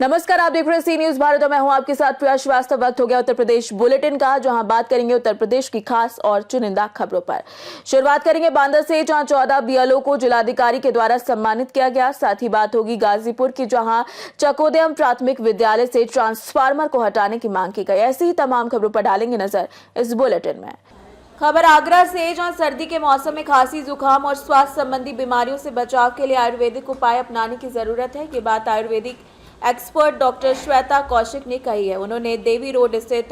नमस्कार, आप देख रहे हैं सी न्यूज भारत और मैं हूं आपके साथ प्रिया श्रीवास्तव। वक्त हो गया उत्तर प्रदेश बुलेटिन का, जहां बात करेंगे उत्तर प्रदेश की खास और चुनिंदा खबरों पर। शुरुआत करेंगे बांदा से, जहां 14 बीएलओ को जिलाधिकारी के द्वारा सम्मानित किया गया। साथ ही बात होगी गाजीपुर की, जहां चकोदयम प्राथमिक विद्यालय से ट्रांसफार्मर को हटाने की मांग की गई। ऐसी ही तमाम खबरों पर डालेंगे नजर इस बुलेटिन में। खबर आगरा से, जहां सर्दी के मौसम में खांसी, जुकाम और स्वास्थ्य संबंधी बीमारियों से बचाव के लिए आयुर्वेदिक उपाय अपनाने की जरूरत है। ये बात आयुर्वेदिक एक्सपर्ट डॉक्टर श्वेता कौशिक ने कही है। उन्होंने देवी रोड स्थित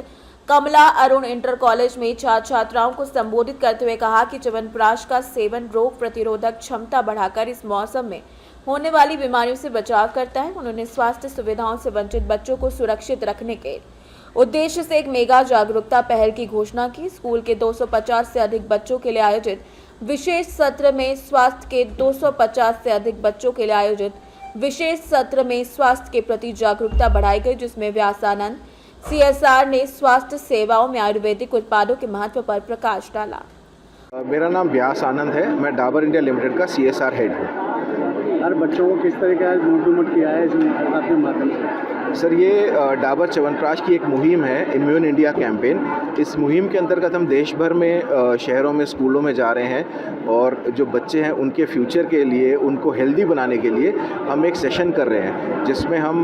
कमला अरुण इंटर कॉलेज में छात्र छात्राओं को संबोधित करते हुए कहा कि च्यवनप्राश का सेवन रोग प्रतिरोधक क्षमता बढ़ाकर इस मौसम में होने वाली बीमारियों से बचाव करता है। उन्होंने स्वास्थ्य सुविधाओं से वंचित बच्चों को सुरक्षित रखने के उद्देश्य से एक मेगा जागरूकता पहल की घोषणा की। स्कूल के 250 से अधिक बच्चों के लिए आयोजित विशेष सत्र में स्वास्थ्य में स्वास्थ्य के प्रति जागरूकता बढ़ाई गई, जिसमें व्यासानंद सीएसआर ने स्वास्थ्य सेवाओं में आयुर्वेदिक उत्पादों के महत्व पर प्रकाश डाला। मेरा नाम व्यास आनंद है। मैं डाबर इंडिया लिमिटेड का सीएसआर हेड हूँ। हर बच्चों को किस तरह का मोटिवेट किया है आपके माध्यम से? सर, ये डाबर च्यवनप्राश की एक मुहिम है, इम्यून इंडिया कैंपेन। इस मुहिम के अंतर्गत हम देश भर में शहरों में, स्कूलों में जा रहे हैं और जो बच्चे हैं उनके फ्यूचर के लिए, उनको हेल्दी बनाने के लिए हम एक सेशन कर रहे हैं, जिसमें हम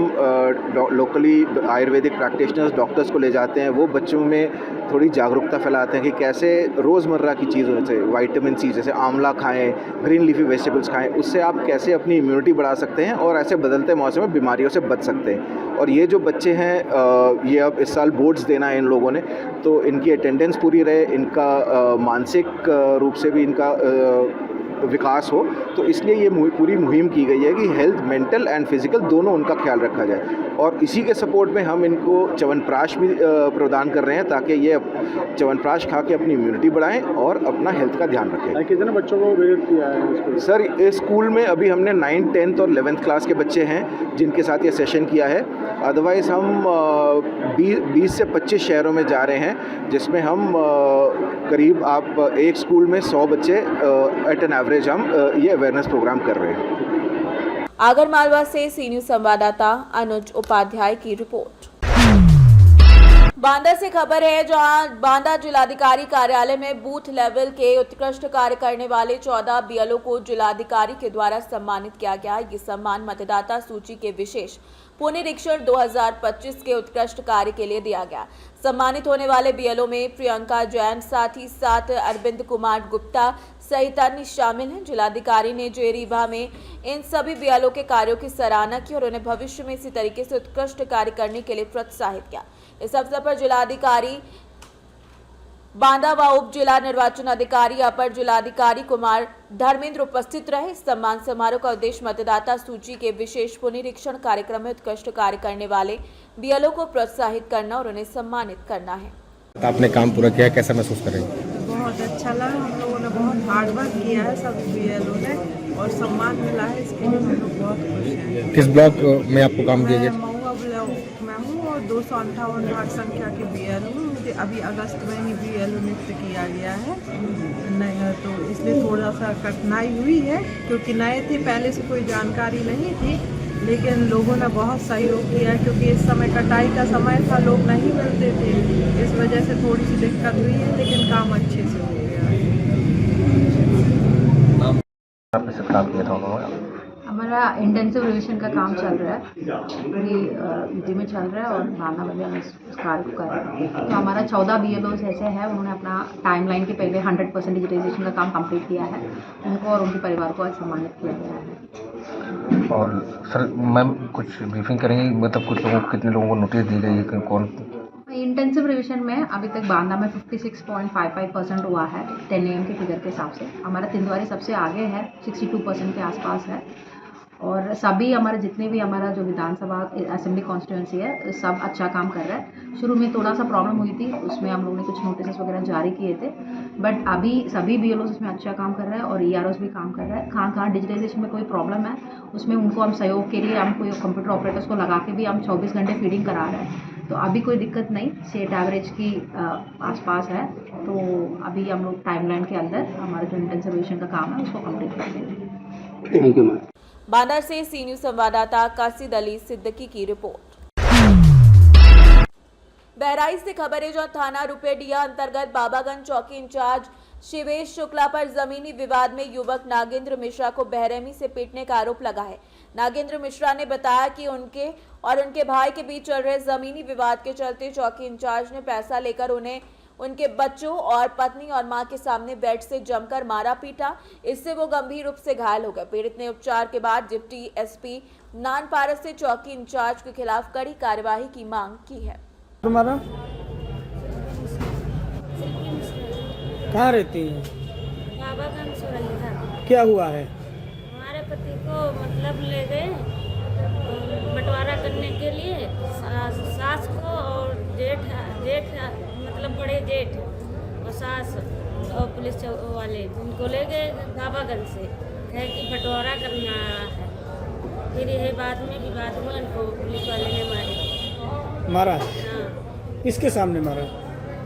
लोकली आयुर्वेदिक प्रैक्टिशनर्स, डॉक्टर्स को ले जाते हैं। वो बच्चों में थोड़ी जागरूकता फैलाते हैं कि कैसे रोज़मर्रा की चीज़ों से, विटामिन सी जैसे आंवला खाएं, ग्रीन लीफी वेजिटेबल्स खाएं, उससे आप कैसे अपनी इम्यूनिटी बढ़ा सकते हैं और ऐसे बदलते मौसम में बीमारियों से बच सकते हैं। और ये जो बच्चे हैं, ये अब इस साल बोर्ड्स देना है इन लोगों ने, तो इनकी अटेंडेंस पूरी रहे, इनका मानसिक रूप से भी इनका विकास हो, तो इसलिए ये पूरी मुहिम की गई है कि हेल्थ, मेंटल एंड फिजिकल दोनों उनका ख्याल रखा जाए। और इसी के सपोर्ट में हम इनको च्यवनप्राश भी प्रदान कर रहे हैं, ताकि ये च्यवनप्राश खा के अपनी इम्यूनिटी बढ़ाएं और अपना हेल्थ का ध्यान रखें। कितने बच्चों को विजिट किया है? सर, इस स्कूल में अभी हमने 9th, 10th और 11th क्लास के बच्चे हैं जिनके साथ ये सेशन किया है। अदरवाइज़ हम 20 से 25 शहरों में जा रहे हैं, जिसमें हम करीब आप एक स्कूल में 100 बच्चे एट एन एवरेज हम ये अवेयरनेस प्रोग्राम कर रहे हैं। आगरमालवा से सी न्यूज संवाददाता अनुज उपाध्याय की रिपोर्ट। बांदा से खबर है, जहां बांदा जिलाधिकारी कार्यालय में बूथ लेवल के उत्कृष्ट कार्य करने वाले 14 बीएलओ को जिलाधिकारी के द्वारा सम्मानित किया गया। ये सम्मान मतदाता सूची के विशेष पुनरीक्षण 2025 के उत्कृष्ट कार्य के लिए दिया गया। सम्मानित होने वाले बीएलओ में प्रियंका जैन, साथ ही साथ अरविंद कुमार गुप्ता सहित अन्य शामिल हैं। जिलाधिकारी ने जेरीबा में इन सभी बीएलओ के कार्यों की सराहना की और उन्हें भविष्य में इसी तरीके से उत्कृष्ट कार्य करने के लिए प्रोत्साहित किया। इस अवसर पर जिलाधिकारी बांदा व उप जिला निर्वाचन अधिकारी अपर जिलाधिकारी कुमार धर्मेंद्र उपस्थित रहे। सम्मान समारोह का उद्देश्य मतदाता सूची के विशेष पुनरीक्षण कार्यक्रम में उत्कृष्ट कार्य करने वाले बीएलओ को प्रोत्साहित करना और उन्हें सम्मानित करना है। आपने काम पूरा किया, कैसा महसूस कर रहे हैं? बहुत अच्छा लगा। हम लोगों ने बहुत हार्ड वर्क किया है सब बीएलओ ने, और सम्मान मिला है, इसके लिए हम लोग बहुत खुश हैं। किस ब्लॉक में आपको काम दिया गया? महुआ ब्लॉक में हूँ और 258 वार्ड संख्या के बीएलओ हूँ। मुझे अभी अगस्त में ही बीएलओ नियुक्त किया गया है, नहीं तो इसलिए थोड़ा सा कठिनाई हुई है, क्योंकि नए थे, पहले से कोई जानकारी नहीं थी, लेकिन लोगों ने बहुत सहयोग किया, क्योंकि इस समय कटाई का समय था, लोग नहीं मिलते थे, इस वजह से थोड़ी सी दिक्कत हुई है, लेकिन काम अच्छे से हो गया। आपने सत्कार किया था उन्होंने? हमारा इंटेंसिव रिविजन का काम चल रहा है, पूरी यूटी में चल रहा है और बांदा में हम इस कार्य को कर रहे हैं। तो हमारा 14 बीएलओस ऐसे हैं, उन्होंने अपना टाइमलाइन के पहले 100% डिजिटाइजेशन का काम कंप्लीट किया है। उनको और उनके परिवार को आज सम्मानित किया गया है। और सर, मैम कुछ ब्रीफिंग करेंगे, मतलब कुछ लोगों को, कितने लोगों को नोटिस दी गई है, कौन? इंटेंसिव रिविजन में अभी तक बांदा में 56.55% हुआ है 10 AM के फिगर के हिसाब से। हमारा तिंदवारी सबसे आगे है, 62% के आसपास है। और सभी हमारे जितने भी हमारा जो विधानसभा असेंबली कॉन्स्टिट्यूंसी है, सब अच्छा काम कर रहा है। शुरू में थोड़ा सा प्रॉब्लम हुई थी, उसमें हम लोगों ने कुछ नोटिस वगैरह जारी किए थे, बट अभी सभी बीएलओ उसमें अच्छा काम कर रहे हैं और ईआरओस भी काम कर रहा है। कहाँ डिजिटाइजेशन में कोई प्रॉब्लम है, उसमें उनको हम सहयोग के लिए हम कोई कंप्यूटर ऑपरेटर्स को लगा के भी हम 24 घंटे फीडिंग करा रहे हैं, तो अभी कोई दिक्कत नहीं, स्टेट एवरेज की आसपास है। तो अभी हम लोग टाइमलाइन के अंदर हमारा जो इंटेंसिव रिविजन का काम है उसको कंप्लीट कर देंगे। Thank you ma'am. बांदा से सी न्यूज संवाददाता कासिद अली सिद्दीकी की रिपोर्ट। बहराइच से खबर है, जहां थाना रुपेडिया अंतर्गत बाबागंज चौकी इंचार्ज शिवेश शुक्ला पर जमीनी विवाद में युवक नागेंद्र मिश्रा को बेरहमी से पीटने का आरोप लगा है। नागेंद्र मिश्रा ने बताया कि उनके और उनके भाई के बीच चल रहे जमीनी विवाद के चलते चौकी इंचार्ज ने पैसा लेकर उन्हें उनके बच्चों और पत्नी और मां के सामने बेड से जमकर मारा पीटा। इससे वो गंभीर रूप से घायल हो गए। पीड़ित ने उपचार के बाद डिप्टी एसपी नान पारस से चौकी इंचार्ज के खिलाफ कड़ी कार्यवाही की मांग की है। तुम्हारा कहाँ रहती हैं? बाबागंज सुरंगा। क्या हुआ है? हमारे पति को मतलब ले गए बंटवारा करने के लिए, सास को और जेठ मतलब बड़े जेठ और सास और पुलिस वाले उनको ले गए बाबागंज से, कहे कि बंटवारा करना है। फिर यह बाद में विवाद हुआ, इनको पुलिस वाले ने मारा? हाँ, किसके सामने मारा?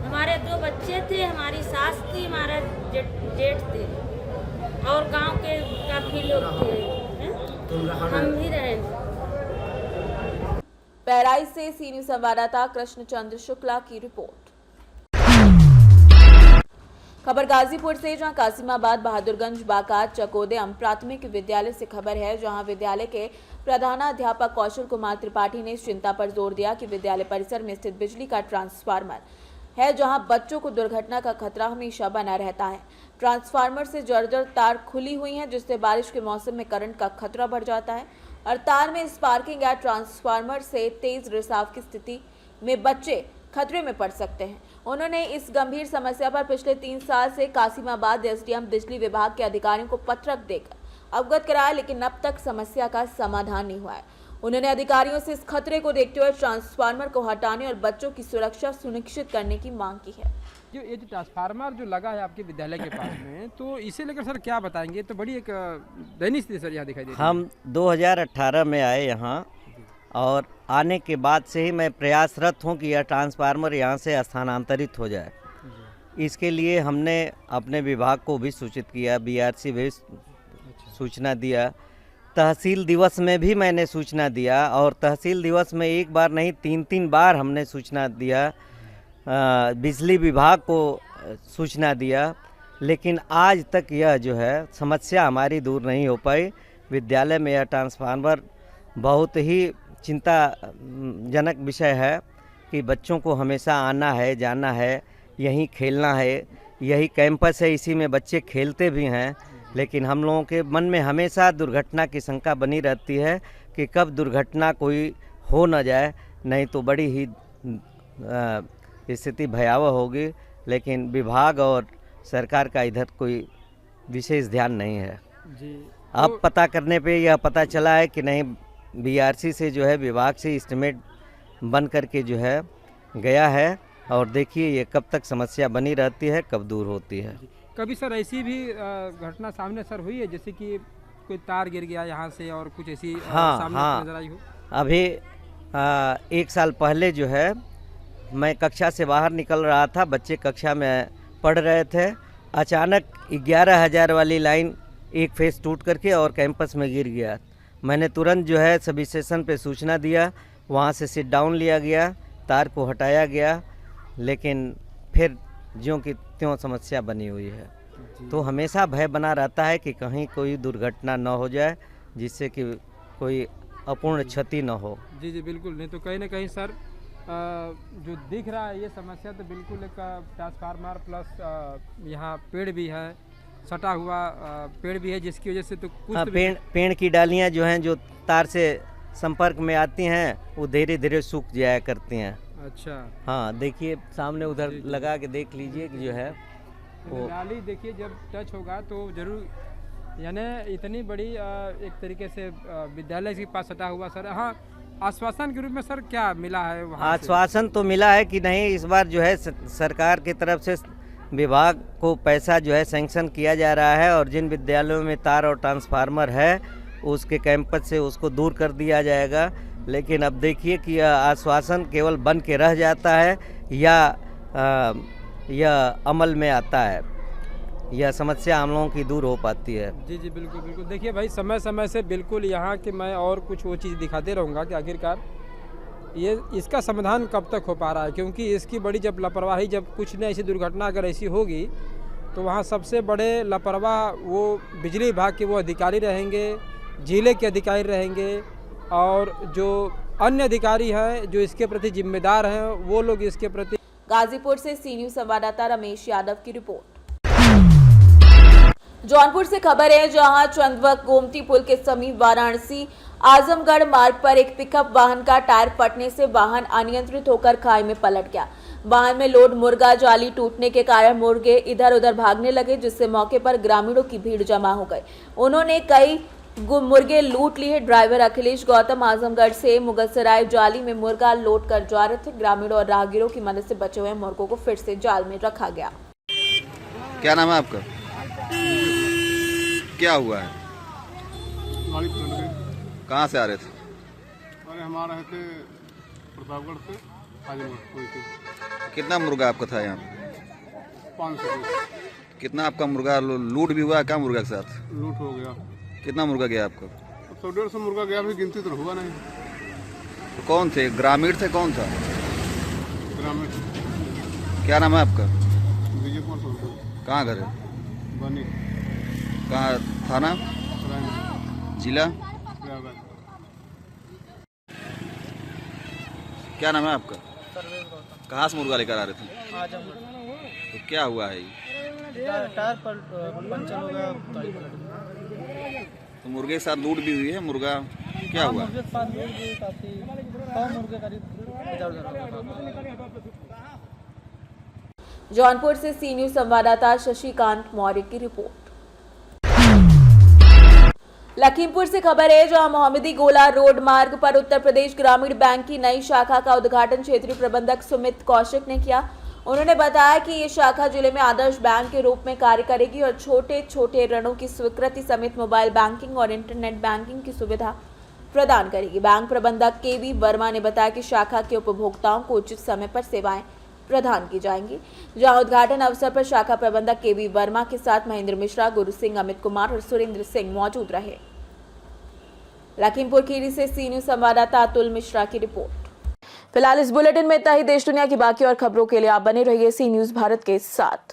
हमारे 2 बच्चे थे, हमारी सास थी, हमारा जेठ थे और गांव के काफी लोग थे, हम भी रहे। बहराइच से सी न्यूज संवाददाता कृष्णचंद्र शुक्ला की रिपोर्ट। खबर गाजीपुर से, जहां कासिमाबाद, बहादुरगंज, बाकात, चकोदे प्राथमिक विद्यालय से खबर है, जहां विद्यालय के प्रधानाध्यापक कौशल कुमार त्रिपाठी ने इस चिंता पर जोर दिया कि विद्यालय परिसर में स्थित बिजली का ट्रांसफार्मर है, जहां बच्चों को दुर्घटना का खतरा हमेशा बना रहता है। ट्रांसफार्मर से जर्जर तार खुली हुई हैं, जिससे बारिश के मौसम में करंट का खतरा बढ़ जाता है और तार में स्पार्किंग या ट्रांसफार्मर से तेज रिसाव की स्थिति में बच्चे खतरे में पड़ सकते हैं। उन्होंने इस गंभीर समस्या पर पिछले 3 साल से कासिमाबाद एसडीएम बिजली विभाग के अधिकारियों को पत्रक देकर अवगत कराया, लेकिन अब तक समस्या का समाधान नहीं हुआ है। उन्होंने अधिकारियों से इस खतरे को देखते हुए ट्रांसफार्मर को हटाने और बच्चों की सुरक्षा सुनिश्चित करने की मांग की है। ये जो ट्रांसफार्मर जो लगा है आपके विद्यालय के पास में, तो इसे लेकर सर क्या बताएंगे? तो बड़ी एक दयनीय स्थिति सर यहाँ दिखाई देती है। हम 2018 में आए यहाँ और आने के बाद से ही मैं प्रयासरत हूँ कि यह ट्रांसफार्मर यहाँ से स्थानांतरित हो जाए। इसके लिए हमने अपने विभाग को भी सूचित किया, बीआरसी भी सूचना दिया, तहसील दिवस में भी मैंने सूचना दिया और तहसील दिवस में एक बार नहीं 3 बार हमने सूचना दिया, बिजली विभाग को सूचना दिया, लेकिन आज तक यह जो है समस्या हमारी दूर नहीं हो पाई। विद्यालय में यह ट्रांसफार्मर बहुत ही चिंताजनक विषय है कि बच्चों को हमेशा आना है, जाना है, यहीं खेलना है, यही कैंपस है, इसी में बच्चे खेलते भी हैं, लेकिन हम लोगों के मन में हमेशा दुर्घटना की शंका बनी रहती है कि कब दुर्घटना कोई हो न जाए, नहीं तो बड़ी ही स्थिति भयावह होगी। लेकिन विभाग और सरकार का इधर कोई विशेष ध्यान नहीं है जी। अब पता करने पे यह पता चला है कि नहीं, बीआरसी से जो है विभाग से एस्टिमेट बन करके जो है गया है और देखिए ये कब तक समस्या बनी रहती है, कब दूर होती है। कभी सर ऐसी भी घटना सामने सर हुई है जैसे कि कोई तार गिर गया यहाँ से और कुछ ऐसी सामने नजर आई हो? अभी 1 साल पहले जो है मैं कक्षा से बाहर निकल रहा था, बच्चे कक्षा में पढ़ रहे थे, अचानक 11,000 वाली लाइन एक फेस टूट करके और कैंपस में गिर गया। मैंने तुरंत जो है सब स्टेशन पे सूचना दिया, वहाँ से सिट डाउन लिया गया, तार को हटाया गया, लेकिन फिर ज्यों की त्यों समस्या बनी हुई है। तो हमेशा भय बना रहता है कि कहीं कोई दुर्घटना न हो जाए जिससे कि कोई अपूर्ण क्षति न हो। जी जी बिल्कुल, नहीं तो कहीं ना कहीं सर जो दिख रहा है ये समस्या तो बिल्कुल एक ट्रांसफार्मर प्लस यहाँ पेड़ भी है, सटा हुआ पेड़ भी है, जिसकी वजह से तो कुछ पेड़ की डालियाँ जो हैं जो तार से संपर्क में आती हैं वो धीरे धीरे सूख जाया करती हैं। अच्छा हाँ, देखिए सामने उधर लगा के देख लीजिए कि जो है वो डाली देखिए जब टच होगा तो जरूर, यानी इतनी बड़ी एक तरीके से विद्यालय के पास सटा हुआ सर। हाँ, आश्वासन के रूप में सर क्या मिला है वहाँ? आश्वासन तो मिला है कि नहीं, इस बार जो है सरकार की तरफ से विभाग को पैसा जो है सैंक्शन किया जा रहा है और जिन विद्यालयों में तार और ट्रांसफार्मर है उसके कैंपस से उसको दूर कर दिया जाएगा। लेकिन अब देखिए कि यह आश्वासन केवल बन के रह जाता है या यह अमल में आता है, यह समस्या हम लोगों की दूर हो पाती है। जी जी बिल्कुल बिल्कुल। देखिए भाई, समय समय से बिल्कुल यहाँ के मैं और कुछ वो चीज़ दिखाते रहूँगा कि आखिरकार ये इसका समाधान कब तक हो पा रहा है, क्योंकि इसकी बड़ी जब लापरवाही, जब कुछ न ऐसी दुर्घटना अगर ऐसी होगी तो वहाँ सबसे बड़े लापरवाह वो बिजली विभाग के वो अधिकारी रहेंगे, जिले के अधिकारी रहेंगे, और जो अन्य अधिकारी हैं जो इसके प्रति जिम्मेदार हैं वो लोग इसके प्रति। गाजीपुर से सी न्यूज़ संवाददाता रमेश यादव की रिपोर्ट। जौनपुर से खबर है, जहां चंदवक गोमती पुल के समीप वाराणसी आजमगढ़ मार्ग पर एक पिकअप वाहन का टायर फटने से वाहन अनियंत्रित होकर खाई में पलट गया। वाहन में लोड मुर्गा जाली टूटने के कारण मुर्गे इधर उधर भागने लगे, जिससे मौके पर ग्रामीणों की भीड़ जमा हो गई। उन्होंने कई मुर्गे लूट लिए। ड्राइवर अखिलेश गौतम आजमगढ़ से मुगलसराय जाली में मुर्गा लोड कर जा रहे थे। ग्रामीणों और राहगीरों की मदद से बचे हुए मुर्गों को फिर से जाल में रखा गया। क्या नाम है आपका? क्या हुआ है? गाड़ी पलट गई। कहाँ से आ रहे थे? अरे हमारा है थे प्रतापगढ़ से आजमगढ़ कोई थे। कितना मुर्गा आपका था यहाँ? 500 कितना आपका मुर्गा लूट भी हुआ है? क्या मुर्गा के साथ लूट हो गया। कितना मुर्गा गया आपका? 100-150 मुर्गा गया, भी गिनती तो हुआ नहीं। तो कौन थे? ग्रामीण थे? कौन था? ग्रामीण। क्या नाम है आपका? विजय कुमार सोनकर। कहाँ घर है? बनी। कहाँ थाना? जिला? प्रयागराज। क्या नाम है आपका? कहाँ से मुर्गा लेकर आ रहे थे? आजमगढ़। तो क्या हुआ है? टायर पंचर हो गया, गाड़ी पलट गई। तो मुर्गे के साथ लूट भी हुई है? मुर्गा क्या हुआ? मुर्गे के साथ लूट भी काफी 100 मुर्गे करीब इधर उधर। जौनपुर से सी न्यूज़ संवाददाता शशिकांत मौर्य की रिपोर्ट। लखीमपुर से खबर है, जहां मोहम्मदी गोला रोड मार्ग पर उत्तर प्रदेश ग्रामीण बैंक की नई शाखा का उद्घाटन क्षेत्रीय प्रबंधक सुमित कौशिक ने किया। उन्होंने बताया कि ये शाखा जिले में आदर्श बैंक के रूप में कार्य करेगी और छोटे छोटे ऋणों की स्वीकृति समेत मोबाइल बैंकिंग और इंटरनेट बैंकिंग की सुविधा प्रदान करेगी। बैंक प्रबंधक केवी वर्मा ने बताया कि शाखा के उपभोक्ताओं को उचित समय पर सेवाएं प्रदान की जाएंगी। जहां उद्घाटन अवसर पर शाखा प्रबंधक केवी वर्मा के साथ महेंद्र मिश्रा, गुरु सिंह, अमित कुमार और सुरेंद्र सिंह मौजूद रहे। लखीमपुर खीरी से सी न्यूज़ संवाददाता अतुल मिश्रा की रिपोर्ट। फिलहाल इस बुलेटिन में इतना ही। देश दुनिया की बाकी और खबरों के लिए आप बने रहिए सी न्यूज़ भारत के साथ।